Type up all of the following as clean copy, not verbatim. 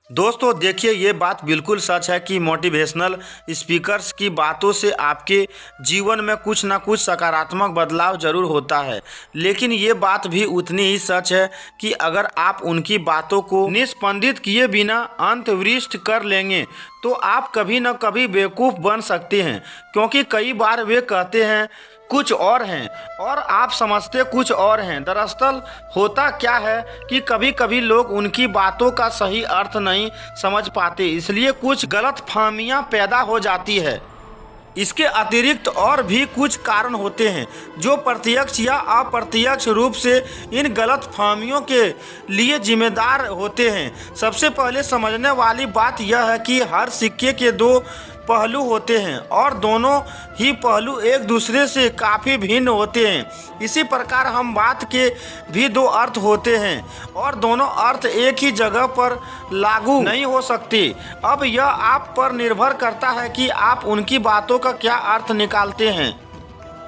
दोस्तों देखिए, ये बात बिल्कुल सच है कि मोटिवेशनल स्पीकर्स की बातों से आपके जीवन में कुछ ना कुछ सकारात्मक बदलाव ज़रूर होता है। लेकिन ये बात भी उतनी ही सच है कि अगर आप उनकी बातों को निष्पंदित किए बिना अंतर्दृष्टि कर लेंगे तो आप कभी न कभी बेवकूफ़ बन सकते हैं, क्योंकि कई बार वे कहते हैं कुछ और हैं और आप समझते कुछ और हैं। दरअसल होता क्या है कि कभी कभी लोग उनकी बातों का सही अर्थ नहीं समझ पाते, इसलिए कुछ गलतफहमियां पैदा हो जाती है। इसके अतिरिक्त और भी कुछ कारण होते हैं जो प्रत्यक्ष या अप्रत्यक्ष रूप से इन गलतफहमियों के लिए जिम्मेदार होते हैं। सबसे पहले समझने वाली बात यह है कि हर सिक्के के दो पहलू होते हैं और दोनों ही पहलू एक दूसरे से काफ़ी भिन्न होते हैं। इसी प्रकार हम बात के भी दो अर्थ होते हैं और दोनों अर्थ एक ही जगह पर लागू नहीं हो सकते। अब यह आप पर निर्भर करता है कि आप उनकी बातों का क्या अर्थ निकालते हैं।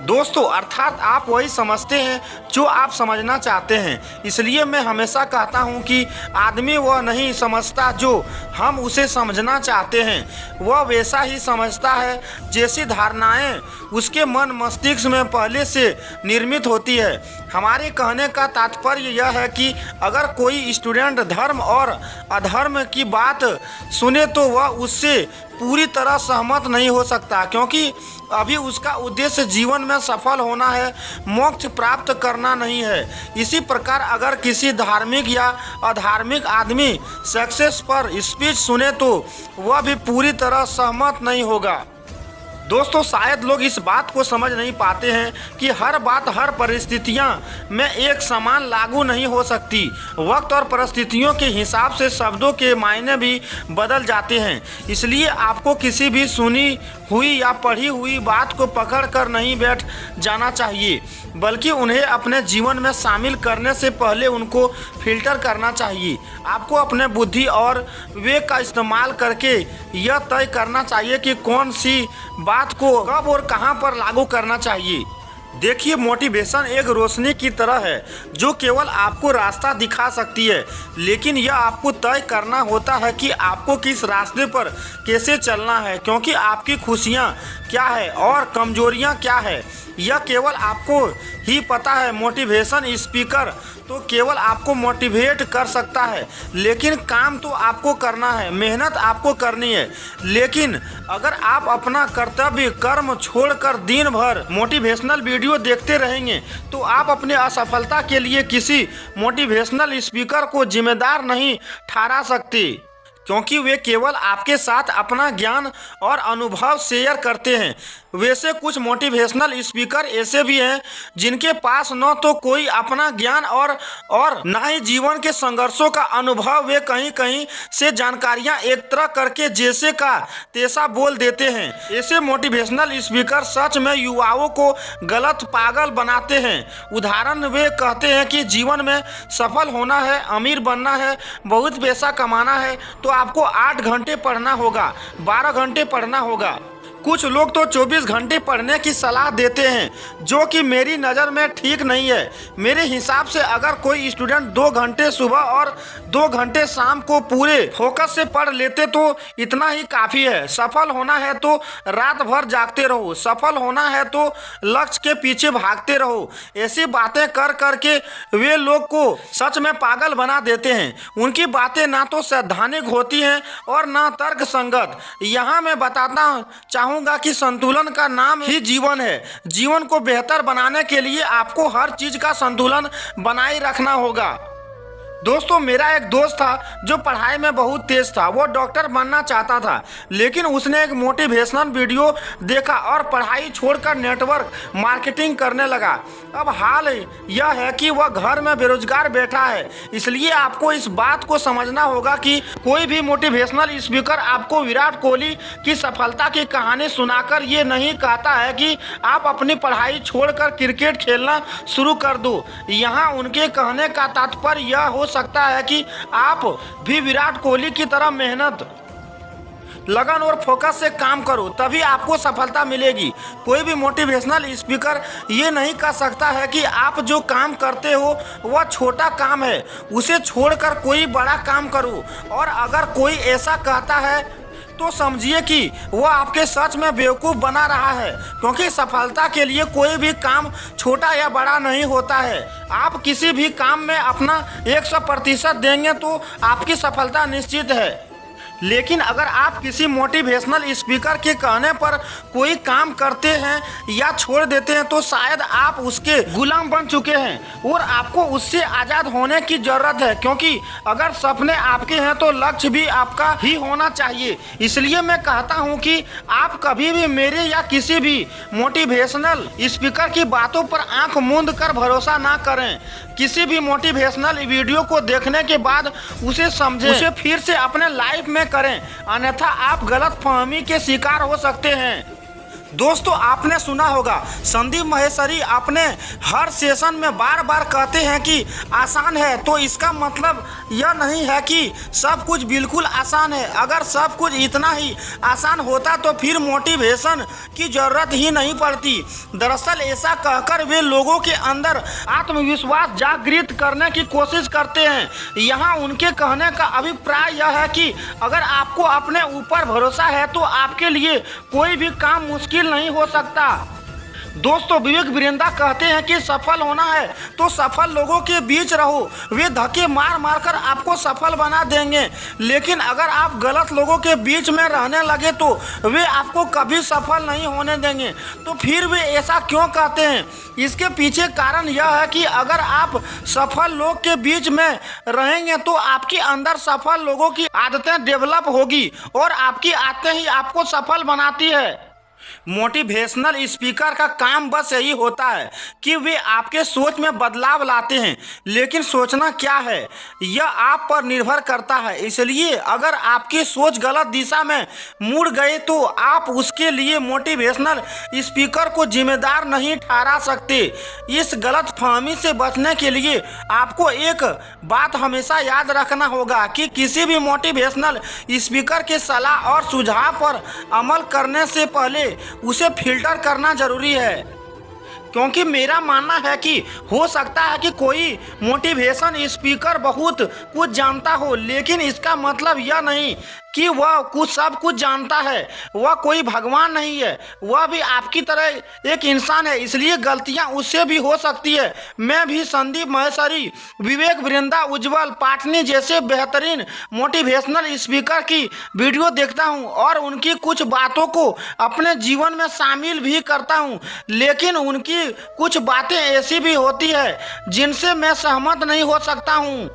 दोस्तों, अर्थात आप वही समझते हैं जो आप समझना चाहते हैं। इसलिए मैं हमेशा कहता हूं कि आदमी वह नहीं समझता जो हम उसे समझना चाहते हैं, वह वैसा ही समझता है जैसी धारणाएं उसके मन मस्तिष्क में पहले से निर्मित होती है। हमारे कहने का तात्पर्य यह है कि अगर कोई स्टूडेंट धर्म और अधर्म की बात सुने तो वह उससे पूरी तरह सहमत नहीं हो सकता, क्योंकि अभी उसका उद्देश्य जीवन में सफल होना है, मोक्ष प्राप्त करना नहीं है। इसी प्रकार अगर किसी धार्मिक या अधार्मिक आदमी सक्सेस पर स्पीच सुने तो वह भी पूरी तरह सहमत नहीं होगा। दोस्तों, शायद लोग इस बात को समझ नहीं पाते हैं कि हर बात हर परिस्थितियां में एक समान लागू नहीं हो सकती। वक्त और परिस्थितियों के हिसाब से शब्दों के मायने भी बदल जाते हैं। इसलिए आपको किसी भी सुनी हुई या पढ़ी हुई बात को पकड़ कर नहीं बैठ जाना चाहिए, बल्कि उन्हें अपने जीवन में शामिल करने से पहले उनको फिल्टर करना चाहिए। आपको अपने बुद्धि और विवेक का इस्तेमाल करके यह तय करना चाहिए कि कौन सी बात को कब और कहां पर लागू करना चाहिए। देखिए, मोटिवेशन एक रोशनी की तरह है जो केवल आपको रास्ता दिखा सकती है, लेकिन यह आपको तय करना होता है कि आपको किस रास्ते पर कैसे चलना है, क्योंकि आपकी खुशियां क्या है और कमजोरियां क्या है यह केवल आपको ही पता है। मोटिवेशन स्पीकर तो केवल आपको मोटिवेट कर सकता है, लेकिन काम तो आपको करना है, मेहनत आपको करनी है। लेकिन अगर आप अपना कर्तव्य कर्म छोड़कर दिन भर मोटिवेशनल वीडियो देखते रहेंगे तो आप अपने असफलता के लिए किसी मोटिवेशनल स्पीकर को जिम्मेदार नहीं ठहरा सकते, क्योंकि वे केवल आपके साथ अपना ज्ञान और अनुभव शेयर करते हैं। वैसे कुछ मोटिवेशनल स्पीकर ऐसे भी हैं जिनके पास न तो कोई अपना ज्ञान और न ही जीवन के संघर्षों का अनुभव। वे कहीं कहीं से जानकारियां एकत्र करके जैसे का तैसा बोल देते हैं। ऐसे मोटिवेशनल स्पीकर सच में युवाओं को गलत पागल बनाते हैं। उदाहरण, वे कहते हैं कि जीवन में सफल होना है, अमीर बनना है, बहुत पैसा कमाना है तो आपको 8 घंटे पढ़ना होगा, 12 घंटे पढ़ना होगा। कुछ लोग तो 24 घंटे पढ़ने की सलाह देते हैं, जो कि मेरी नज़र में ठीक नहीं है। मेरे हिसाब से अगर कोई स्टूडेंट 2 घंटे सुबह और 2 घंटे शाम को पूरे फोकस से पढ़ लेते तो इतना ही काफ़ी है। सफल होना है तो रात भर जागते रहो, सफल होना है तो लक्ष्य के पीछे भागते रहो। ऐसी बातें कर करके वे लोग को सच में पागल बना देते हैं। उनकी बातें ना तो सैद्धांतिक होती हैं और ना तर्क संगत। यहाँ मैं बताता चाहूँगा कि संतुलन का नाम ही जीवन है। जीवन को बेहतर बनाने के लिए आपको हर चीज़ का संतुलन बनाए रखना होगा। दोस्तों, मेरा एक दोस्त था जो पढ़ाई में बहुत तेज था। वो डॉक्टर बनना चाहता था, लेकिन उसने एक मोटिवेशनल वीडियो देखा और पढ़ाई छोड़कर नेटवर्क मार्केटिंग करने लगा। अब हाल यह है कि वह घर में बेरोजगार बैठा है। इसलिए आपको इस बात को समझना होगा कि कोई भी मोटिवेशनल स्पीकर आपको विराट कोहली की सफलता की कहानी सुनाकर ये नहीं कहता है कि आप अपनी पढ़ाई छोड़कर क्रिकेट खेलना शुरू कर दो। यहाँ उनके कहने का तात्पर्य यह हो सकता है कि आप भी विराट कोहली की तरह मेहनत लगन और फोकस से काम करो, तभी आपको सफलता मिलेगी। कोई भी मोटिवेशनल स्पीकर ये नहीं कह सकता है कि आप जो काम करते हो वह छोटा काम है, उसे छोड़कर कोई बड़ा काम करो। और अगर कोई ऐसा कहता है तो समझिए कि वह आपके सच में बेवकूफ़ बना रहा है, क्योंकि सफलता के लिए कोई भी काम छोटा या बड़ा नहीं होता है। आप किसी भी काम में अपना 100% देंगे तो आपकी सफलता निश्चित है। लेकिन अगर आप किसी मोटिवेशनल स्पीकर के कहने पर कोई काम करते हैं या छोड़ देते हैं तो शायद आप उसके गुलाम बन चुके हैं और आपको उससे आज़ाद होने की ज़रूरत है, क्योंकि अगर सपने आपके हैं तो लक्ष्य भी आपका ही होना चाहिए। इसलिए मैं कहता हूं कि आप कभी भी मेरे या किसी भी मोटिवेशनल स्पीकर की बातों पर आंख मूंद कर भरोसा ना करें। किसी भी मोटिवेशनल वीडियो को देखने के बाद उसे समझें, उसे फिर से अपने लाइफ में करें, अन्यथा आप गलतफहमी के शिकार हो सकते हैं। दोस्तों, आपने सुना होगा संदीप माहेश्वरी अपने हर सेशन में बार बार कहते हैं कि आसान है, तो इसका मतलब यह नहीं है कि सब कुछ बिल्कुल आसान है। अगर सब कुछ इतना ही आसान होता तो फिर मोटिवेशन की ज़रूरत ही नहीं पड़ती। दरअसल ऐसा कहकर वे लोगों के अंदर आत्मविश्वास जागृत करने की कोशिश करते हैं। यहाँ उनके कहने का अभिप्राय यह है कि अगर आपको अपने ऊपर भरोसा है तो आपके लिए कोई भी काम मुश्किल नहीं हो सकता। दोस्तों, विवेक वीरेंद्र कहते हैं कि सफल होना है तो सफल लोगों के बीच रहो, वे धक्के मार मार कर आपको सफल बना देंगे। लेकिन अगर आप गलत लोगों के बीच में रहने लगे तो वे आपको कभी सफल नहीं होने देंगे। तो फिर वे ऐसा क्यों कहते हैं? इसके पीछे कारण यह है कि अगर आप सफल लोग के बीच में रहेंगे तो आपके अंदर सफल लोगों की आदतें डेवलप होगी और आपकी आदतें ही आपको सफल बनाती है। मोटिवेशनल स्पीकर का काम बस यही होता है कि वे आपके सोच में बदलाव लाते हैं, लेकिन सोचना क्या है यह आप पर निर्भर करता है। इसलिए अगर आपकी सोच गलत दिशा में मुड़ गई तो आप उसके लिए मोटिवेशनल स्पीकर को जिम्मेदार नहीं ठहरा सकते। इस गलतफहमी से बचने के लिए आपको एक बात हमेशा याद रखना होगा कि किसी भी मोटिवेशनल स्पीकर के सलाह और सुझाव पर अमल करने से पहले उसे फिल्टर करना जरूरी है, क्योंकि मेरा मानना है कि हो सकता है कि कोई मोटिवेशन स्पीकर बहुत कुछ जानता हो, लेकिन इसका मतलब यह नहीं कि वह सब कुछ जानता है। वह कोई भगवान नहीं है, वह भी आपकी तरह एक इंसान है, इसलिए गलतियां उससे भी हो सकती है। मैं भी संदीप माहेश्वरी, विवेक वीरेंद्र, उज्जवल पाटनी जैसे बेहतरीन मोटिवेशनल स्पीकर की वीडियो देखता हूं और उनकी कुछ बातों को अपने जीवन में शामिल भी करता हूं, लेकिन उनकी कुछ बातें ऐसी भी होती है जिनसे मैं सहमत नहीं हो सकता हूं।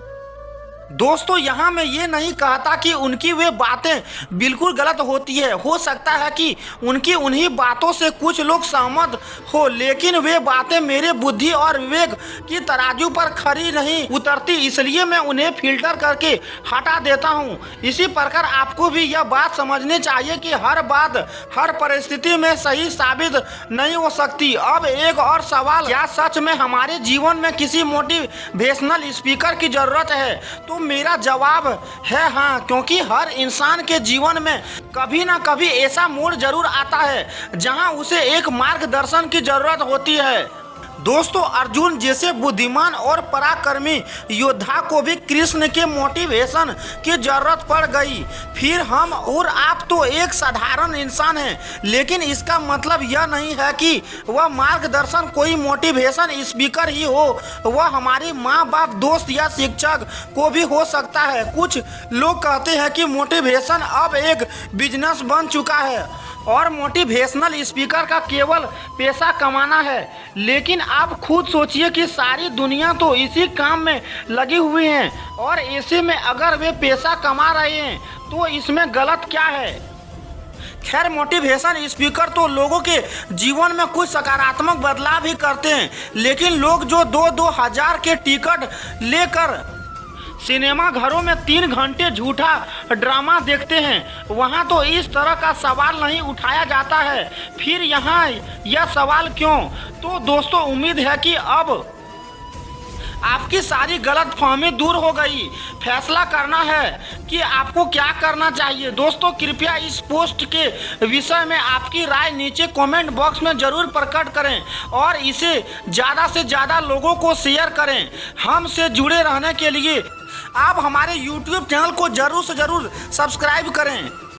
दोस्तों, यहाँ मैं ये नहीं कहता कि उनकी वे बातें बिल्कुल गलत होती है। हो सकता है कि उनकी उन्हीं बातों से कुछ लोग सहमत हो, लेकिन वे बातें मेरे बुद्धि और विवेक की तराजू पर खरी नहीं उतरती, इसलिए मैं उन्हें फिल्टर करके हटा देता हूँ। इसी प्रकार आपको भी यह बात समझनी चाहिए कि हर बात हर परिस्थिति में सही साबित नहीं हो सकती। अब एक और सवाल, क्या सच में हमारे जीवन में किसी मोटिवेशनल स्पीकर की जरूरत है? तो मेरा जवाब है हाँ, क्योंकि हर इंसान के जीवन में कभी ना कभी ऐसा मोड़ जरूर आता है जहां उसे एक मार्गदर्शन की जरूरत होती है। दोस्तों, अर्जुन जैसे बुद्धिमान और पराक्रमी योद्धा को भी कृष्ण के मोटिवेशन की जरूरत पड़ गई। फिर हम और आप तो एक साधारण इंसान हैं, लेकिन इसका मतलब यह नहीं है कि वह मार्गदर्शन कोई मोटिवेशन स्पीकर ही हो। वह हमारी माँ बाप, दोस्त या शिक्षक को भी हो सकता है। कुछ लोग कहते हैं कि मोटिवेशन अब एक बिजनेस बन चुका है और मोटिवेशनल स्पीकर का केवल पैसा कमाना है, लेकिन आप खुद सोचिए कि सारी दुनिया तो इसी काम में लगी हुई है और ऐसे में अगर वे पैसा कमा रहे हैं तो इसमें गलत क्या है? खैर, मोटिवेशन स्पीकर तो लोगों के जीवन में कुछ सकारात्मक बदलाव भी करते हैं, लेकिन लोग जो 2-2 हज़ार के टिकट लेकर सिनेमा घरों में 3 घंटे झूठा ड्रामा देखते हैं, वहां तो इस तरह का सवाल नहीं उठाया जाता है। फिर यहाँ यह सवाल क्यों? तो दोस्तों, उम्मीद है कि अब आपकी सारी गलतफहमी दूर हो गई। फैसला करना है कि आपको क्या करना चाहिए। दोस्तों, कृपया इस पोस्ट के विषय में आपकी राय नीचे कमेंट बॉक्स में जरूर प्रकट करें और इसे ज़्यादा से ज़्यादा लोगों को शेयर करें। हमसे जुड़े रहने के लिए आप हमारे YouTube चैनल को जरूर से जरूर सब्सक्राइब करें।